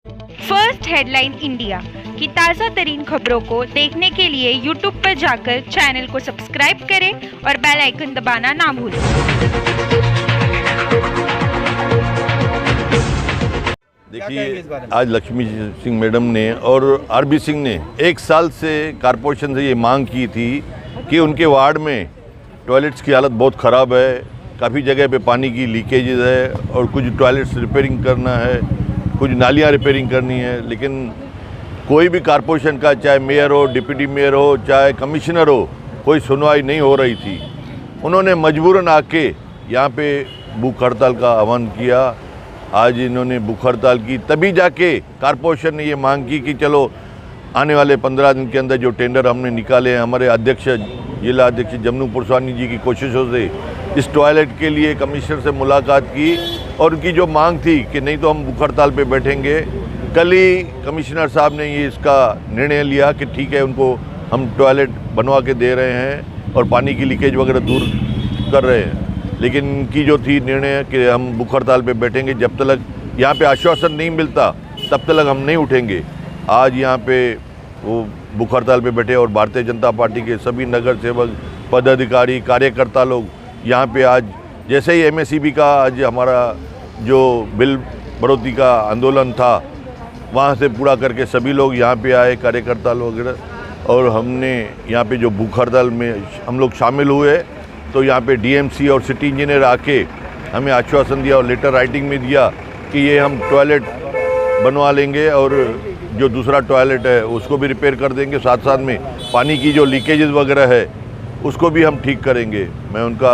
First headline India की ताज़ा तरीन खबरों को देखने के लिए यूट्यूब पर जाकर चैनल को सब्सक्राइब करें और बेल आइकन दबाना ना भूलें। देखिए, आज लक्ष्मी सिंह मैडम ने और आरबी सिंह ने 1 साल से कारपोरेशन से ये मांग की थी कि उनके वार्ड में टॉयलेट्स की हालत बहुत ख़राब है, काफ़ी जगह पे पानी की लीकेजेस है और कुछ टॉयलेट्स रिपेयरिंग करना है, कुछ नालियाँ रिपेयरिंग करनी है। लेकिन कोई भी कारपोरेशन का, चाहे मेयर हो, डिप्टी मेयर हो, चाहे कमिश्नर हो, कोई सुनवाई नहीं हो रही थी। उन्होंने मजबूरन आके यहाँ पे भूख हड़ताल का आह्वान किया। आज इन्होंने भूख हड़ताल की, तभी जाके कारपोरेशन ने ये मांग की कि चलो आने वाले 15 दिन के अंदर जो टेंडर हमने निकाले हैं, हमारे अध्यक्ष, जिला अध्यक्ष जमनू पुरस्वानी जी की कोशिशों से इस टॉयलेट के लिए कमिश्नर से मुलाकात की और उनकी जो मांग थी कि नहीं तो हम भूख हड़ताल पे बैठेंगे। कल ही कमिश्नर साहब ने ये इसका निर्णय लिया कि ठीक है, उनको हम टॉयलेट बनवा के दे रहे हैं और पानी की लीकेज वगैरह दूर कर रहे हैं। लेकिन इनकी जो थी निर्णय कि हम भूख हड़ताल पे बैठेंगे, जब तक यहाँ पे आश्वासन नहीं मिलता तब तक हम नहीं उठेंगे। आज यहाँ पे वो भूख हड़ताल पे बैठे और भारतीय जनता पार्टी के सभी नगर सेवक, पदाधिकारी, कार्यकर्ता लोग यहाँ पे आज जैसे ही एमएसईबी का आज हमारा जो बिल बढ़ोतरी का आंदोलन था वहाँ से पूरा करके सभी लोग यहाँ पे आए, कार्यकर्ता लोग वगैरह, और हमने यहाँ पे जो भूख हड़ताल में हम लोग शामिल हुए तो यहाँ पे डीएमसी और सिटी इंजीनियर आके हमें आश्वासन दिया और लेटर राइटिंग में दिया कि ये हम टॉयलेट बनवा लेंगे और जो दूसरा टॉयलेट है उसको भी रिपेयर कर देंगे, साथ साथ में पानी की जो लीकेजेस वगैरह है उसको भी हम ठीक करेंगे। मैं उनका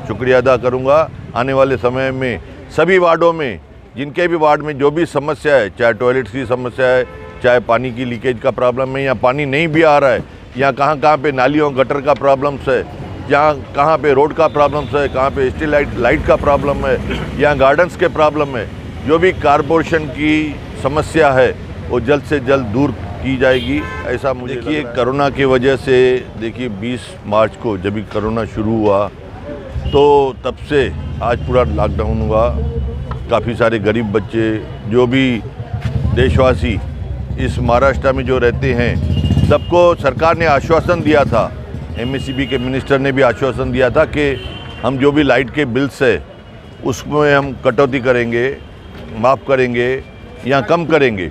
शुक्रिया अदा करूंगा। आने वाले समय में सभी वार्डों में, जिनके भी वार्ड में जो भी समस्या है, चाहे टॉयलेट्स की समस्या है, चाहे पानी की लीकेज का प्रॉब्लम है, या पानी नहीं भी आ रहा है, या कहाँ पे नालियों गटर का प्रॉब्लम्स है, जहाँ कहाँ पे रोड का प्रॉब्लम्स है, कहाँ पे स्ट्रीट लाइट का प्रॉब्लम है, या गार्डन्स के प्रॉब्लम है, जो भी कारपोरेशन की समस्या है वो जल्द से जल्द दूर की जाएगी, ऐसा मुझे देखिए। कोरोना की वजह से देखिए 20 मार्च को जब भी कोरोना शुरू हुआ तो तब से आज पूरा लॉकडाउन हुआ। काफ़ी सारे गरीब बच्चे, जो भी देशवासी इस महाराष्ट्र में जो रहते हैं, सबको सरकार ने आश्वासन दिया था, एमएसईबी के मिनिस्टर ने भी आश्वासन दिया था कि हम जो भी लाइट के बिल्स है उसमें हम कटौती करेंगे, माफ़ करेंगे या कम करेंगे।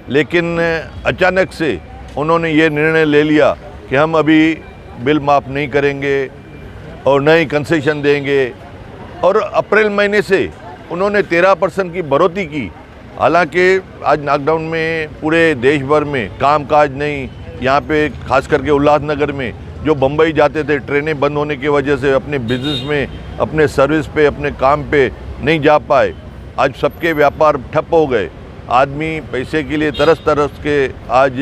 लेकिन अचानक से उन्होंने ये निर्णय ले लिया कि हम अभी बिल माफ़ नहीं करेंगे और न ही कंसेशन देंगे, और अप्रैल महीने से उन्होंने 13% की बढ़ोतरी की। हालांकि आज लॉकडाउन में पूरे देश भर में कामकाज नहीं, यहाँ पे खास करके उल्लासनगर में जो बम्बई जाते थे, ट्रेनें बंद होने की वजह से अपने बिजनेस में, अपने सर्विस पे, अपने काम पे नहीं जा पाए। आज सबके व्यापार ठप हो गए। आदमी पैसे के लिए तरस के आज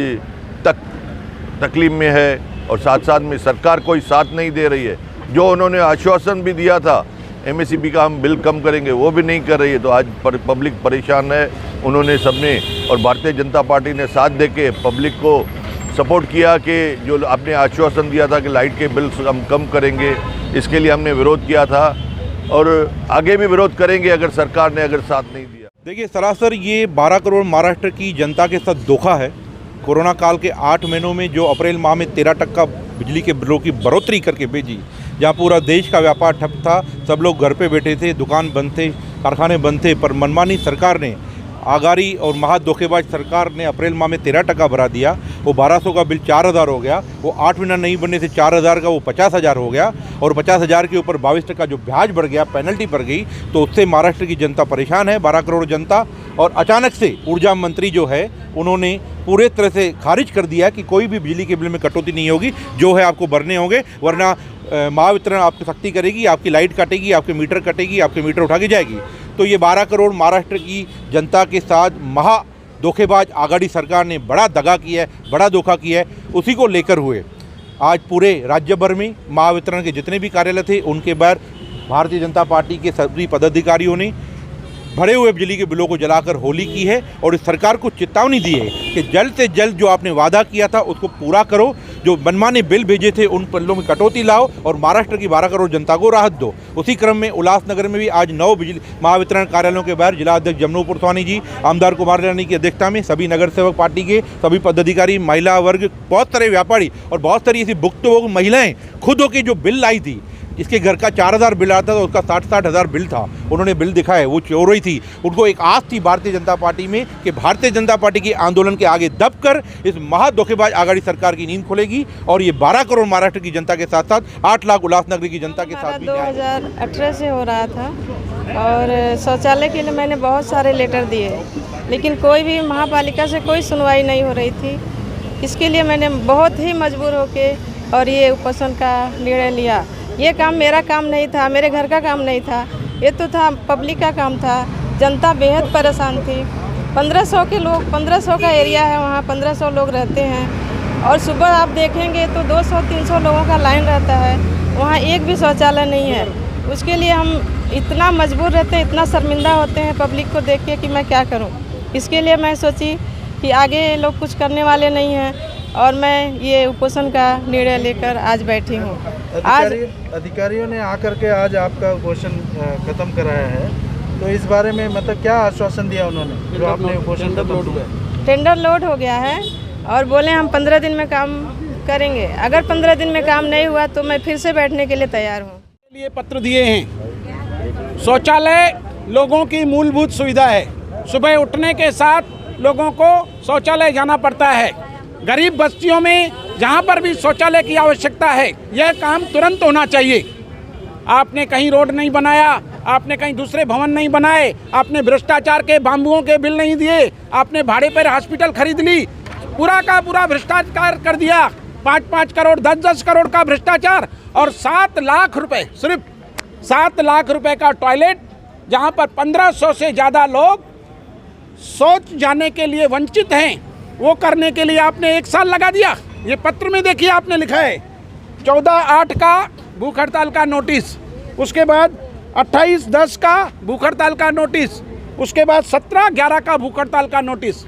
तकलीफ में है, और साथ साथ में सरकार कोई साथ नहीं दे रही है। जो उन्होंने आश्वासन भी दिया था एमएसईबी का हम बिल कम करेंगे, वो भी नहीं कर रही है। तो आज पब्लिक परेशान है। उन्होंने सबने और भारतीय जनता पार्टी ने साथ दे के पब्लिक को सपोर्ट किया कि जो आपने आश्वासन दिया था कि लाइट के बिल हम कम करेंगे, इसके लिए हमने विरोध किया था और आगे भी विरोध करेंगे अगर सरकार ने साथ नहीं दिया। देखिए, सरासर ये 12 करोड़ महाराष्ट्र की जनता के साथ धोखा है। कोरोना काल के 8 महीनों में जो अप्रैल माह में 13% बिजली के बिलों की बढ़ोतरी करके भेजी, जहाँ पूरा देश का व्यापार ठप था, सब लोग घर पे बैठे थे, दुकान बंद थे, कारखाने बंद थे, पर मनमानी सरकार ने, आगारी और महा धोखेबाज सरकार ने अप्रैल माह में 13% बढ़ा दिया। वो 1200 का बिल 4000 हो गया, वो 8 महीना नहीं बनने से 4000 का वो 50,000 हो गया, और 50,000 के ऊपर 22% जो ब्याज बढ़ गया, पेनल्टी बढ़ गई। तो उससे महाराष्ट्र की जनता परेशान है, 12 करोड़ जनता। और अचानक से ऊर्जा मंत्री जो है उन्होंने पूरे तरह से खारिज कर दिया कि कोई भी बिजली के बिल में कटौती नहीं होगी, जो है आपको भरने होंगे, वरना महावितरण आपकी सख्ती करेगी, आपकी लाइट काटेगी, आपके मीटर कटेगी, आपके मीटर उठा के जाएगी। तो ये 12 करोड़ महाराष्ट्र की जनता के साथ महा धोखेबाज आघाड़ी सरकार ने बड़ा दगा किया है, बड़ा धोखा किया है। उसी को लेकर हुए आज पूरे राज्य भर में महावितरण के जितने भी कार्यालय थे उनके बाहर भारतीय जनता पार्टी के सभी पदाधिकारियों ने भरे हुए बिजली के बिलों को जलाकर होली की है और इस सरकार को चेतावनी दी है कि जल्द से जल्द जो आपने वादा किया था उसको पूरा करो। जो मनमाने बिल भेजे थे उन बिलों में कटौती लाओ और महाराष्ट्र की 12 करोड़ जनता को राहत दो। उसी क्रम में उल्लासनगर में भी आज 9 बिजली महावितरण कार्यालयों के बाहर जिला अध्यक्ष जमनू पुरस्वानी जी, आमदार कुमार रानी की अध्यक्षता में सभी नगर सेवक पार्टी के सभी पदाधिकारी, महिला वर्ग, बहुत सारे व्यापारी और बहुत सारी ऐसी भुक्तभोगी महिलाएं खुद होकर जो बिल लाई थी, इसके घर का 4000 बिल आता था, उसका 60-60 हज़ार बिल था, उन्होंने बिल दिखाए, वो चोर रही थी। उनको एक आस थी भारतीय जनता पार्टी में कि भारतीय जनता पार्टी के आंदोलन के आगे दबकर इस महाधोखेबाज आघाड़ी सरकार की नींद खुलेगी और ये 12 करोड़ महाराष्ट्र की जनता के साथ साथ 8 लाख उल्लासनगर की जनता के साथ भी 2018 से हो रहा था और शौचालय के लिए मैंने बहुत सारे लेटर दिए, लेकिन कोई भी महापालिका से कोई सुनवाई नहीं हो रही थी। इसके लिए मैंने बहुत ही मजबूर होके और ये उपोषण का निर्णय लिया। ये काम मेरा काम नहीं था, मेरे घर का काम नहीं था, ये तो था पब्लिक का काम था। जनता बेहद परेशान थी। 1500 के लोग, 1500 का एरिया है, वहाँ 1500 लोग रहते हैं और सुबह आप देखेंगे तो 200-300 लोगों का लाइन रहता है, वहाँ एक भी शौचालय नहीं है। उसके लिए हम इतना मजबूर रहते हैं, इतना शर्मिंदा होते हैं पब्लिक को देख के कि मैं क्या करूँ। इसके लिए मैं सोची कि आगे लोग कुछ करने वाले नहीं हैं और मैं ये उपोषण का निर्णय लेकर आज बैठी हूँ। अधिकारियों ने आकर के आज आपका उपोषण खत्म कराया है, तो इस बारे में मतलब क्या आश्वासन दिया उन्होंने जो आपने उपोषण खत्म किया? टेंडर लोड हो गया है और बोले हम 15 दिन में काम करेंगे। अगर 15 दिन में काम नहीं हुआ तो मैं फिर से बैठने के लिए तैयार हूँ। लिए पत्र दिए हैं। शौचालय लोगों की मूलभूत सुविधा है। सुबह उठने के साथ लोगों को शौचालय जाना पड़ता है। गरीब बस्तियों में जहाँ पर भी शौचालय की आवश्यकता है, यह काम तुरंत होना चाहिए। आपने कहीं रोड नहीं बनाया, आपने कहीं दूसरे भवन नहीं बनाए, आपने भ्रष्टाचार के बाम्बुओं के बिल नहीं दिए, आपने भाड़े पर हॉस्पिटल खरीद ली, पूरा का पूरा भ्रष्टाचार कर दिया। 5-5 करोड़ 10-10 करोड़ का भ्रष्टाचार और 7 लाख रुपए, सिर्फ 7 लाख रुपए का टॉयलेट, जहाँ पर 1500 से ज़्यादा लोग शौच जाने के लिए वंचित हैं, वो करने के लिए आपने 1 साल लगा दिया। ये पत्र में देखिए आपने लिखा है 14/8 का भूख हड़ताल का नोटिस, उसके बाद 28/10 का भूख हड़ताल का नोटिस, उसके बाद 17/11 का भूख हड़ताल का नोटिस।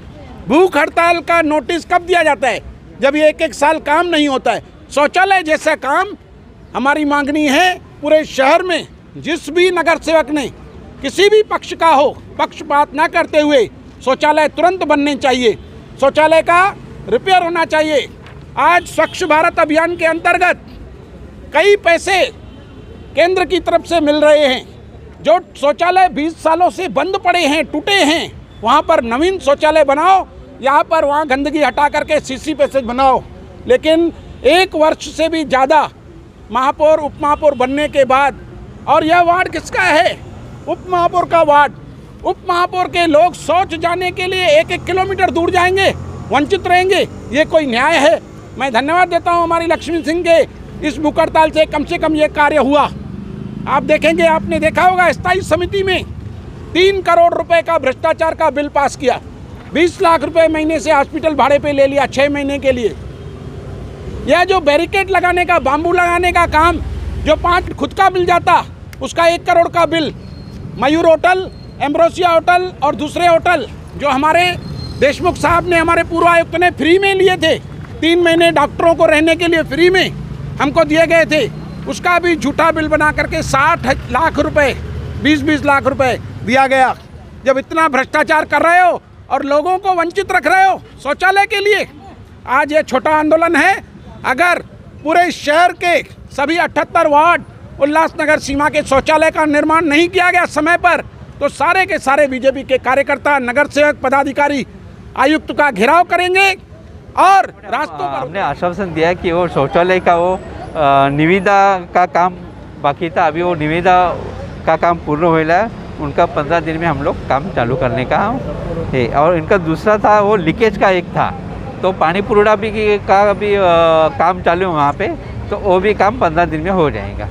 भूख हड़ताल का नोटिस कब दिया जाता है? जब ये 1-1 साल काम नहीं होता है। शौचालय जैसा काम हमारी मांगनी है पूरे शहर में। जिस भी नगर सेवक ने किसी भी पक्ष का हो, पक्षपात ना करते हुए शौचालय तुरंत बनने चाहिए, शौचालय का रिपेयर होना चाहिए। आज स्वच्छ भारत अभियान के अंतर्गत कई पैसे केंद्र की तरफ से मिल रहे हैं। जो शौचालय 20 सालों से बंद पड़े हैं, टूटे हैं, वहाँ पर नवीन शौचालय बनाओ, यहाँ पर वहाँ गंदगी हटा करके सीसी पैसेज बनाओ। लेकिन 1 वर्ष से भी ज़्यादा महापौर उप महापौर बनने के बाद, और यह वार्ड किसका है? उप महापौर का वार्ड। उप महापौर के लोग शौच जाने के लिए 1-1 किलोमीटर दूर जाएंगे, वंचित रहेंगे। ये कोई न्याय है? मैं धन्यवाद देता हूँ हमारी लक्ष्मी सिंह के, इस भूख हड़ताल से कम ये कार्य हुआ। आप देखेंगे, आपने देखा होगा स्थायी समिति में 3 करोड़ रुपए का भ्रष्टाचार का बिल पास किया। 20 लाख रुपए महीने से हॉस्पिटल भाड़े पे ले लिया 6 महीने के लिए। यह जो बैरिकेड लगाने का, बाम्बू लगाने का काम, जो 5 खुद का बिल जाता, उसका 1 करोड़ का बिल। मयूर होटल, एम्ब्रोसिया होटल और दूसरे होटल जो हमारे देशमुख साहब ने, हमारे पूर्व आयुक्त ने फ्री में लिए थे, 3 महीने डॉक्टरों को रहने के लिए फ्री में हमको दिए गए थे, उसका भी झूठा बिल बना करके 60 लाख रुपए, 20-20 लाख रुपए दिया गया। जब इतना भ्रष्टाचार कर रहे हो और लोगों को वंचित रख रहे हो शौचालय के लिए, आज ये छोटा आंदोलन है। अगर पूरे शहर के सभी 78 वार्ड उल्लासनगर सीमा के शौचालय का निर्माण नहीं किया गया समय पर, तो सारे के सारे बीजेपी के कार्यकर्ता, नगर सेवक, पदाधिकारी आयुक्त का घेराव करेंगे और रास्तों पर। हमने आश्वासन दिया कि वो शौचालय का वो निविदा का काम बाकी था, अभी वो निविदा का काम पूर्ण हुआ है। उनका 15 दिन में हम लोग काम चालू करने का है। और इनका दूसरा था वो लीकेज का एक था, तो पानी पुरोड़ा भी का भी काम चालू है वहाँ पे, तो वो भी काम 15 दिन में हो जाएगा।